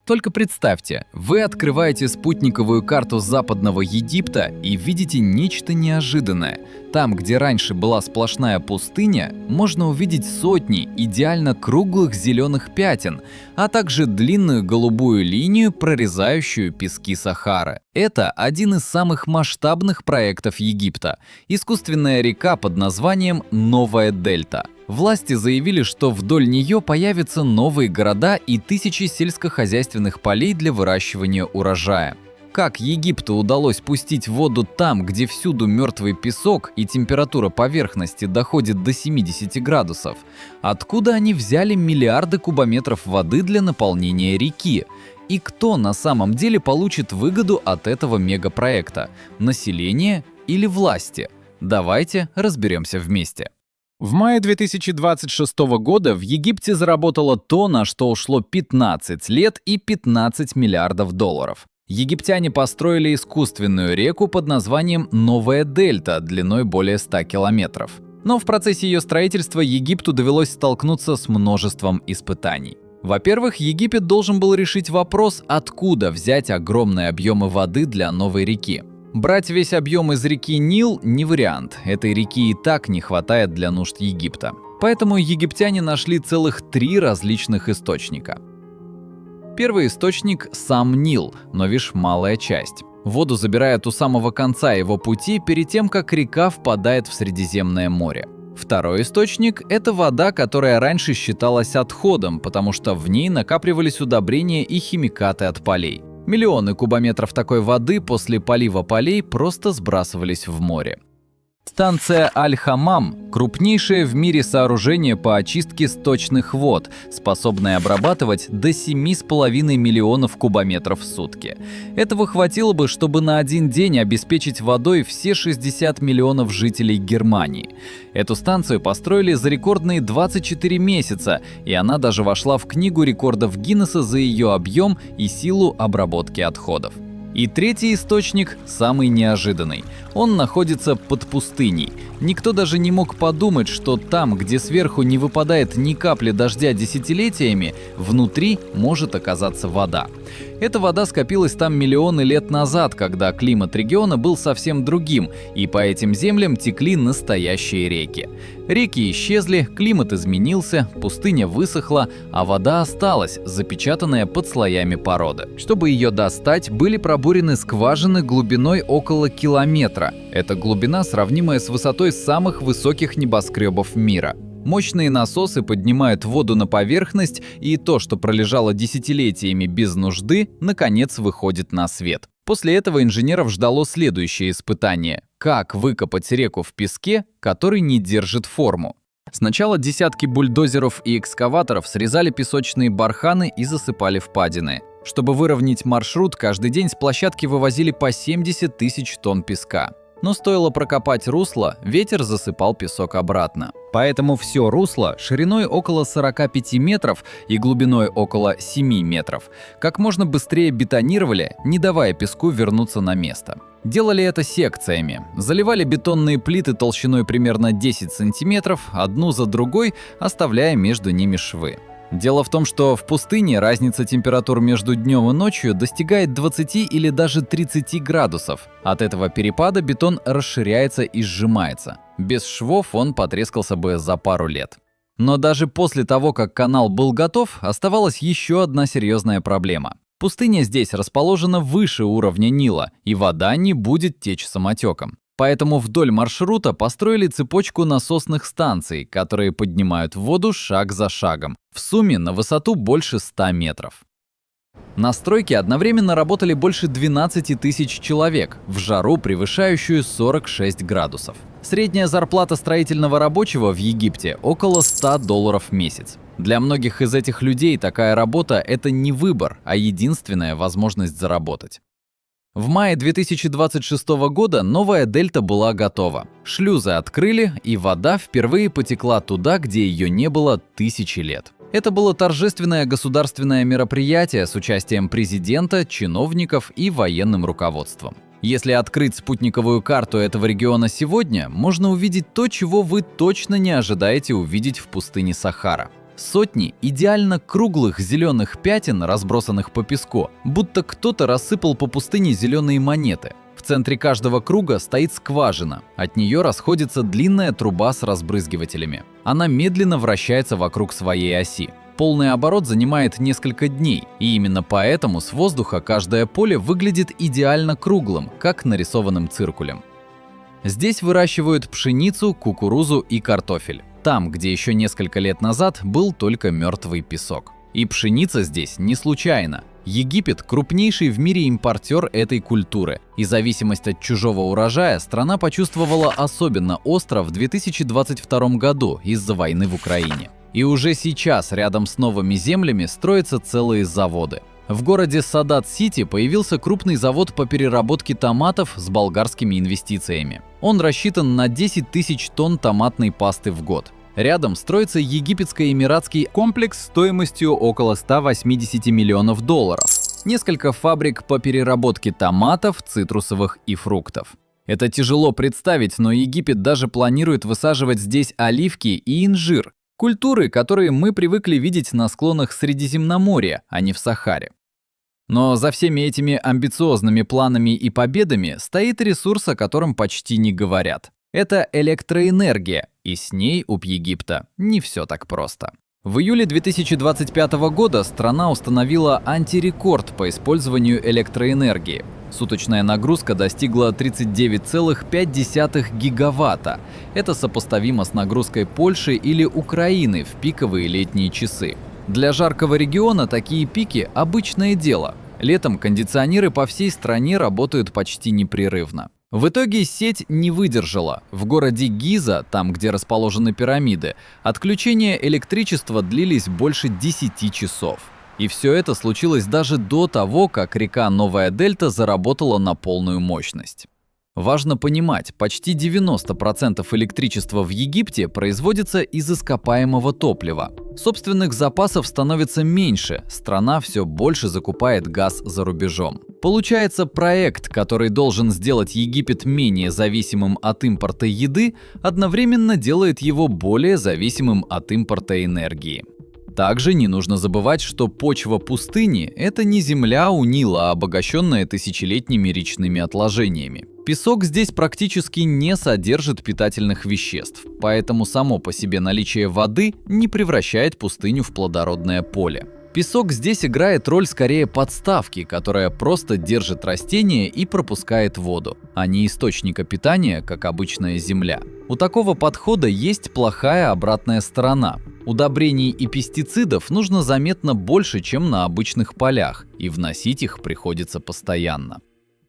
Только представьте, вы открываете спутниковую карту Западного Египта и видите нечто неожиданное. Там, где раньше была сплошная пустыня, можно увидеть сотни идеально круглых зеленых пятен, а также длинную голубую линию, прорезающую пески Сахары. Это один из самых масштабных проектов Египта – искусственная река под названием Новая Дельта. Власти заявили, что вдоль нее появятся новые города и тысячи сельскохозяйственных полей для выращивания урожая. Как Египту удалось пустить воду там, где всюду мертвый песок и температура поверхности доходит до 70 градусов? Откуда они взяли миллиарды кубометров воды для наполнения реки? И кто на самом деле получит выгоду от этого мегапроекта? Население или власти? Давайте разберемся вместе. В мае 2026 года в Египте заработало то, на что ушло 15 лет и 15 миллиардов долларов. Египтяне построили искусственную реку под названием Новая Дельта длиной более 100 километров. Но в процессе ее строительства Египту довелось столкнуться с множеством испытаний. Во-первых, Египет должен был решить вопрос, откуда взять огромные объемы воды для новой реки. Брать весь объем из реки Нил не вариант, этой реки и так не хватает для нужд Египта. Поэтому египтяне нашли целых 3 различных источника. Первый источник – сам Нил, но лишь малая часть. Воду забирают у самого конца его пути перед тем, как река впадает в Средиземное море. Второй источник – это вода, которая раньше считалась отходом, потому что в ней накапливались удобрения и химикаты от полей. Миллионы кубометров такой воды после полива полей просто сбрасывались в море. Станция Аль-Хамам – крупнейшее в мире сооружение по очистке сточных вод, способное обрабатывать до 7,5 миллионов кубометров в сутки. Этого хватило бы, чтобы на один день обеспечить водой все 60 миллионов жителей Германии. Эту станцию построили за рекордные 24 месяца, и она даже вошла в книгу рекордов Гиннесса за ее объем и силу обработки отходов. И третий источник самый неожиданный. Он находится под пустыней. Никто даже не мог подумать, что там, где сверху не выпадает ни капли дождя десятилетиями, внутри может оказаться вода. Эта вода скопилась там миллионы лет назад, когда климат региона был совсем другим, и по этим землям текли настоящие реки. Реки исчезли, климат изменился, пустыня высохла, а вода осталась, запечатанная под слоями породы. Чтобы ее достать, были пробурены скважины глубиной около километра. Эта глубина сравнимая с высотой самых высоких небоскребов мира. Мощные насосы поднимают воду на поверхность, и то, что пролежало десятилетиями без нужды, наконец выходит на свет. После этого инженеров ждало следующее испытание – как выкопать реку в песке, который не держит форму. Сначала десятки бульдозеров и экскаваторов срезали песочные барханы и засыпали впадины. Чтобы выровнять маршрут, каждый день с площадки вывозили по 70 тысяч тонн песка. Но стоило прокопать русло, ветер засыпал песок обратно. Поэтому все русло шириной около 45 метров и глубиной около 7 метров как можно быстрее бетонировали, не давая песку вернуться на место. Делали это секциями. Заливали бетонные плиты толщиной примерно 10 сантиметров, одну за другой, оставляя между ними швы. Дело в том, что в пустыне разница температур между днем и ночью достигает 20 или даже 30 градусов. От этого перепада бетон расширяется и сжимается. Без швов он потрескался бы за пару лет. Но даже после того, как канал был готов, оставалась еще одна серьезная проблема. Пустыня здесь расположена выше уровня Нила, и вода не будет течь самотеком. Поэтому вдоль маршрута построили цепочку насосных станций, которые поднимают воду шаг за шагом, в сумме на высоту больше 100 метров. На стройке одновременно работали больше 12 тысяч человек, в жару, превышающую 46 градусов. Средняя зарплата строительного рабочего в Египте около $100 в месяц. Для многих из этих людей такая работа – это не выбор, а единственная возможность заработать. В мае 2026 года новая дельта была готова. Шлюзы открыли, и вода впервые потекла туда, где ее не было тысячи лет. Это было торжественное государственное мероприятие с участием президента, чиновников и военным руководством. Если открыть спутниковую карту этого региона сегодня, можно увидеть то, чего вы точно не ожидаете увидеть в пустыне Сахара. Сотни идеально круглых зеленых пятен, разбросанных по песку, будто кто-то рассыпал по пустыне зеленые монеты. В центре каждого круга стоит скважина, от нее расходится длинная труба с разбрызгивателями. Она медленно вращается вокруг своей оси. Полный оборот занимает несколько дней, и именно поэтому с воздуха каждое поле выглядит идеально круглым, как нарисованным циркулем. Здесь выращивают пшеницу, кукурузу и картофель. Там, где еще несколько лет назад был только мертвый песок. И пшеница здесь не случайно. Египет – крупнейший в мире импортер этой культуры, и зависимость от чужого урожая страна почувствовала особенно остро в 2022 году из-за войны в Украине. И уже сейчас рядом с новыми землями строятся целые заводы. В городе Садат-Сити появился крупный завод по переработке томатов с болгарскими инвестициями. Он рассчитан на 10 тысяч тонн томатной пасты в год. Рядом строится египетско-эмиратский комплекс стоимостью около 180 миллионов долларов. Несколько фабрик по переработке томатов, цитрусовых и фруктов. Это тяжело представить, но Египет даже планирует высаживать здесь оливки и инжир. Культуры, которые мы привыкли видеть на склонах Средиземноморья, а не в Сахаре. Но за всеми этими амбициозными планами и победами стоит ресурс, о котором почти не говорят. Это электроэнергия, и с ней у Египта не все так просто. В июле 2025 года страна установила антирекорд по использованию электроэнергии. Суточная нагрузка достигла 39,5 гигаватта. Это сопоставимо с нагрузкой Польши или Украины в пиковые летние часы. Для жаркого региона такие пики – обычное дело. Летом кондиционеры по всей стране работают почти непрерывно. В итоге сеть не выдержала. В городе Гиза, там, где расположены пирамиды, отключения электричества длились больше 10 часов. И все это случилось даже до того, как река Новая Дельта заработала на полную мощность. Важно понимать, почти 90% электричества в Египте производится из ископаемого топлива. Собственных запасов становится меньше, страна все больше закупает газ за рубежом. Получается, проект, который должен сделать Египет менее зависимым от импорта еды, одновременно делает его более зависимым от импорта энергии. Также не нужно забывать, что почва пустыни – это не земля у Нила, обогащенная тысячелетними речными отложениями. Песок здесь практически не содержит питательных веществ, поэтому само по себе наличие воды не превращает пустыню в плодородное поле. Песок здесь играет роль скорее подставки, которая просто держит растения и пропускает воду, а не источника питания, как обычная земля. У такого подхода есть плохая обратная сторона. Удобрений и пестицидов нужно заметно больше, чем на обычных полях, и вносить их приходится постоянно.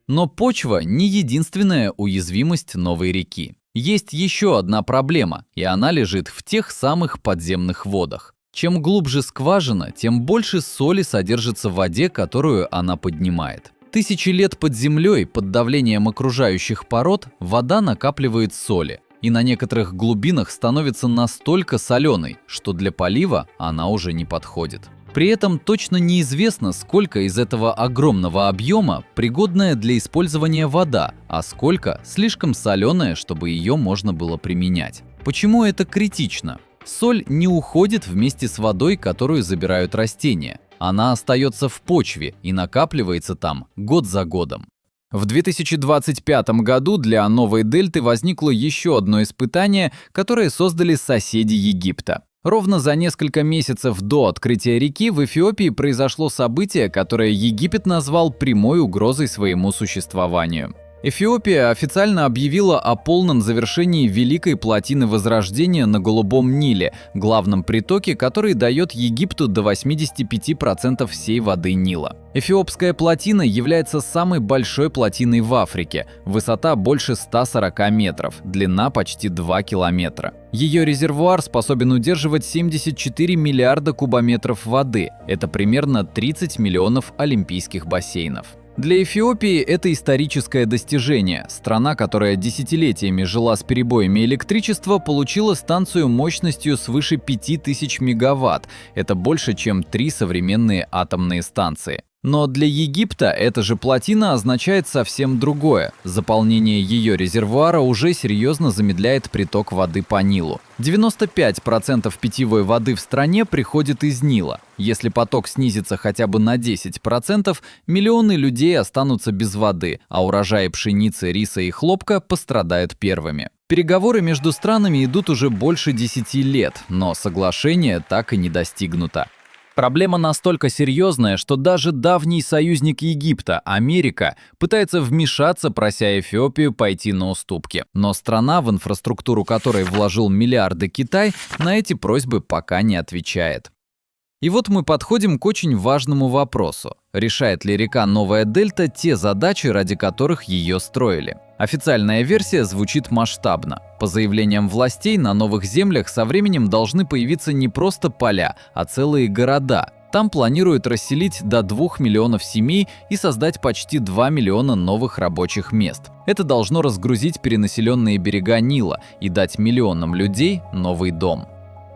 Но почва не единственная уязвимость новой реки. Есть еще одна проблема, и она лежит в тех самых подземных водах. Чем глубже скважина, тем больше соли содержится в воде, которую она поднимает. Тысячи лет под землей, под давлением окружающих пород, вода накапливает соли, и на некоторых глубинах становится настолько соленой, что для полива она уже не подходит. При этом точно неизвестно, сколько из этого огромного объема пригодная для использования вода, а сколько слишком соленая, чтобы ее можно было применять. Почему это критично? Соль не уходит вместе с водой, которую забирают растения. Она остается в почве и накапливается там год за годом. В 2025 году для Новой Дельты возникло еще одно испытание, которое создали соседи Египта. Ровно за несколько месяцев до открытия реки в Эфиопии произошло событие, которое Египет назвал прямой угрозой своему существованию. Эфиопия официально объявила о полном завершении Великой плотины Возрождения на Голубом Ниле, главном притоке, который дает Египту до 85% всей воды Нила. Эфиопская плотина является самой большой плотиной в Африке, высота больше 140 метров, длина почти 2 километра. Ее резервуар способен удерживать 74 миллиарда кубометров воды, это примерно 30 миллионов олимпийских бассейнов. Для Эфиопии это историческое достижение. Страна, которая десятилетиями жила с перебоями электричества, получила станцию мощностью свыше 5000 мегаватт. Это больше, чем 3 современные атомные станции. Но для Египта эта же плотина означает совсем другое. Заполнение ее резервуара уже серьезно замедляет приток воды по Нилу. 95% питьевой воды в стране приходит из Нила. Если поток снизится хотя бы на 10%, миллионы людей останутся без воды, а урожаи пшеницы, риса и хлопка пострадают первыми. Переговоры между странами идут уже больше 10 лет, но соглашение так и не достигнуто. Проблема настолько серьезная, что даже давний союзник Египта, Америка, пытается вмешаться, прося Эфиопию пойти на уступки. Но страна, в инфраструктуру которой вложил миллиарды Китай, на эти просьбы пока не отвечает. И вот мы подходим к очень важному вопросу. Решает ли река Новая Дельта те задачи, ради которых ее строили? Официальная версия звучит масштабно. По заявлениям властей, на новых землях со временем должны появиться не просто поля, а целые города. Там планируют расселить до 2 миллионов семей и создать почти 2 миллиона новых рабочих мест. Это должно разгрузить перенаселенные берега Нила и дать миллионам людей новый дом.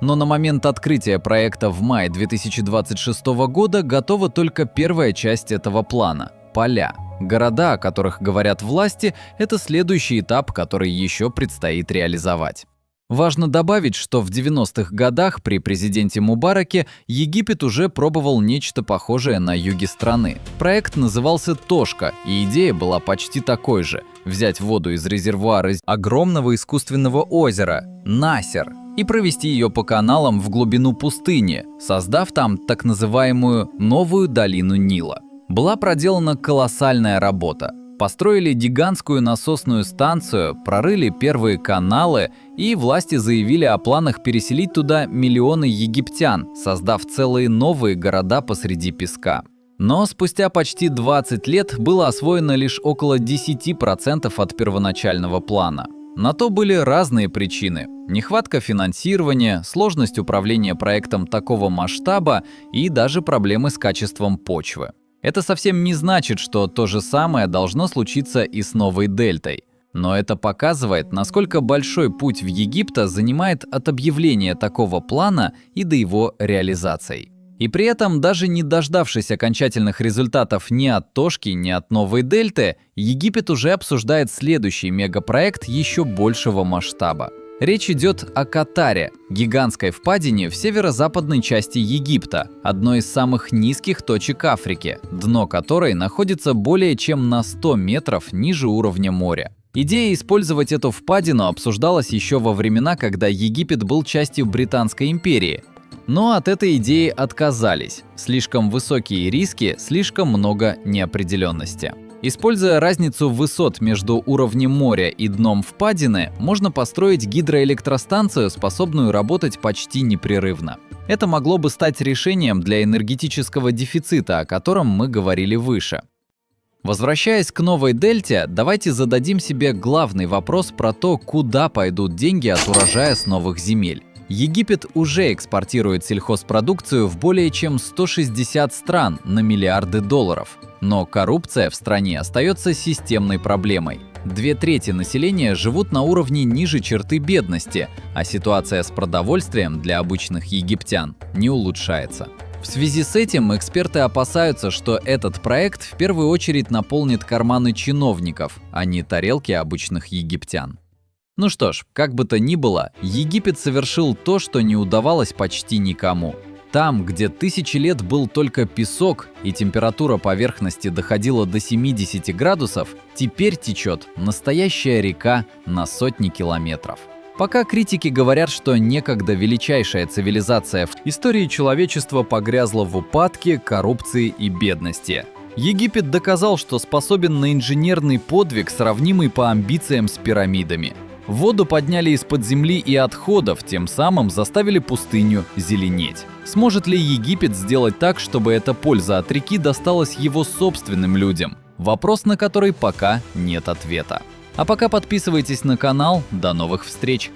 Но на момент открытия проекта в мае 2026 года готова только первая часть этого плана – поля. Города, о которых говорят власти, это следующий этап, который еще предстоит реализовать. Важно добавить, что в 90-х годах при президенте Мубараке Египет уже пробовал нечто похожее на юге страны. Проект назывался «Тошка», и идея была почти такой же – взять воду из резервуара огромного искусственного озера – Насер и провести ее по каналам в глубину пустыни, создав там так называемую «Новую долину Нила». Была проделана колоссальная работа. Построили гигантскую насосную станцию, прорыли первые каналы, и власти заявили о планах переселить туда миллионы египтян, создав целые новые города посреди песка. Но спустя почти 20 лет было освоено лишь около 10% от первоначального плана. На то были разные причины – нехватка финансирования, сложность управления проектом такого масштаба и даже проблемы с качеством почвы. Это совсем не значит, что то же самое должно случиться и с Новой Дельтой. Но это показывает, насколько большой путь в Египет занимает от объявления такого плана и до его реализации. И при этом, даже не дождавшись окончательных результатов ни от Тошки, ни от Новой Дельты, Египет уже обсуждает следующий мегапроект еще большего масштаба. Речь идет о Катаре, гигантской впадине в северо-западной части Египта, одной из самых низких точек Африки, дно которой находится более чем на 100 метров ниже уровня моря. Идея использовать эту впадину обсуждалась еще во времена, когда Египет был частью Британской империи. Но от этой идеи отказались. Слишком высокие риски, слишком много неопределенности. Используя разницу высот между уровнем моря и дном впадины, можно построить гидроэлектростанцию, способную работать почти непрерывно. Это могло бы стать решением для энергетического дефицита, о котором мы говорили выше. Возвращаясь к Новой Дельте, давайте зададим себе главный вопрос про то, куда пойдут деньги от урожая с новых земель. Египет уже экспортирует сельхозпродукцию в более чем 160 стран на миллиарды долларов. Но коррупция в стране остается системной проблемой. 2/3 населения живут на уровне ниже черты бедности, а ситуация с продовольствием для обычных египтян не улучшается. В связи с этим эксперты опасаются, что этот проект в первую очередь наполнит карманы чиновников, а не тарелки обычных египтян. Ну что ж, как бы то ни было, Египет совершил то, что не удавалось почти никому. Там, где тысячи лет был только песок и температура поверхности доходила до 70 градусов, теперь течет настоящая река на сотни километров. Пока критики говорят, что некогда величайшая цивилизация в истории человечества погрязла в упадке, коррупции и бедности, Египет доказал, что способен на инженерный подвиг, сравнимый по амбициям с пирамидами. Воду подняли из-под земли и отходов, тем самым заставили пустыню зеленеть. Сможет ли Египет сделать так, чтобы эта польза от реки досталась его собственным людям? Вопрос, на который пока нет ответа. А пока подписывайтесь на канал. До новых встреч!